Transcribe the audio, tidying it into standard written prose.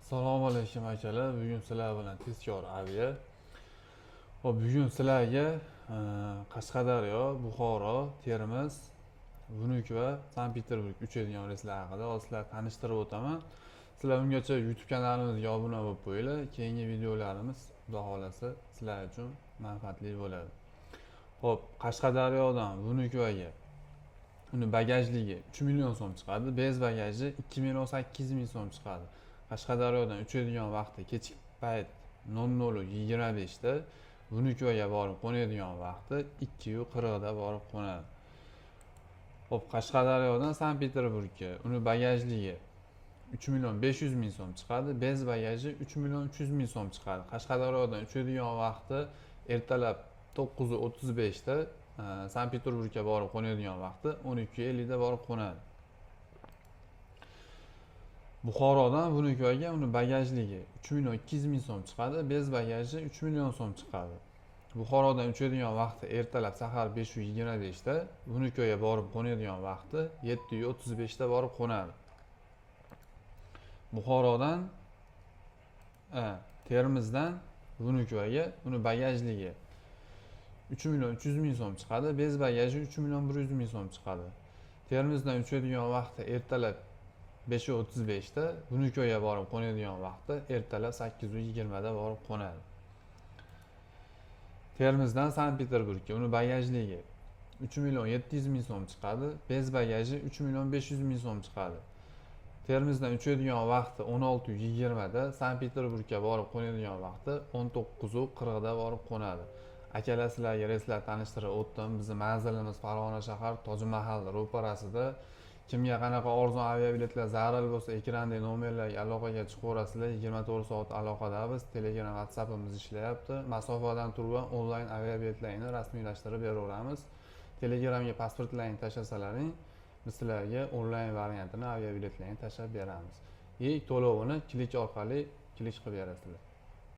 Assalomu alaykum akalar. Bugun sizlar bilan tezkor avia. Hop, bugun sizlarga Qashqadaryo, Buxoro, Termiz, Vunuk va Sankt-Peterburg uchadigan reyslar haqida sizlarga tanishtirib o'taman. Sizlar ungacha YouTube kanalimizga obuna bo'lib qo'yinglar. Keyingi videolarimiz xudo xolasa sizlar uchun manfaatli bo'ladi. Hop, Qashqadaryodan Vunukvaga uni bagajligi 3 million so'm chiqadi. Bez bagaji 2 million 800 ming so'm chiqadi. Qashqadaryodan uchadigan vaqti kechki payt 00:25 da, Vunukvaga borib qo'nadigan vaqti 2:40 da borib qo'nadi. Hop, Qashqadaryodan Sankt-Peterburgga uni bagajligi 3 million 500 ming so'm chiqadi. Bez bagaji 3 million 300 ming so'm chiqadi. Qashqadaryodan uchadigan vaqti ertalab 9:35 da, Sankt-Peterburgga borib qo'nadigan vaqti 12:50 da borib qo'nadi. Buxorodan Vunukvaga uni bagajligi 3 million 200 ming so'm chiqadi. Bez bagaji 3 million so'm chiqadi. Buxorodan uchadigan vaqti ertalab sahar 5:25 da, Vunukvaga borib qo'nadigan vaqti 7:35 da borib qo'nadi. Buxorodan Termizdan Vunukvaga uni bagajligi 3 million 300 ming so'm chiqadi. Bez bagaji 3 million 100 ming so'm chiqadi. Termizdan uchadigan vaqti ertalab 5:35 da, Vunukvaga borib qo'nadigan vaqti ertalab 8:20 da borib qo'nadi. Termizdan Sankt-Peterburgga uni bagajligi 3 million 700 ming so'm chiqadi. Bez bagaji 3 million 500 ming so'm chiqadi. Termizdan uchadigan vaqti 16:20 da, Sankt-Peterburgga borib qo'nadigan vaqti 19:40 da borib qo'nadi. Akalar, sizlarga reyslar tanishtirib o'tdim. Bizning manzilimiz Farg'ona shahar Tojmahal ro'parasida. Kimga qanaqa arzon aviabiletlar zarur bo'lsa, ekrandagi nomerlarga aloqaga chiqaverasizlar. 24 soat aloqadamiz. Telegram, WhatsAppimiz ishlayapti. Masofadan turib onlayn aviabiletlarni rasmiylashtirib beraveramiz. Telegramga pasportlaringni tashlasalaring, biz sizlarga onlayn variantini aviabiletlarni tashlab beramiz. To'lovini klik orqali qilib berasizlar.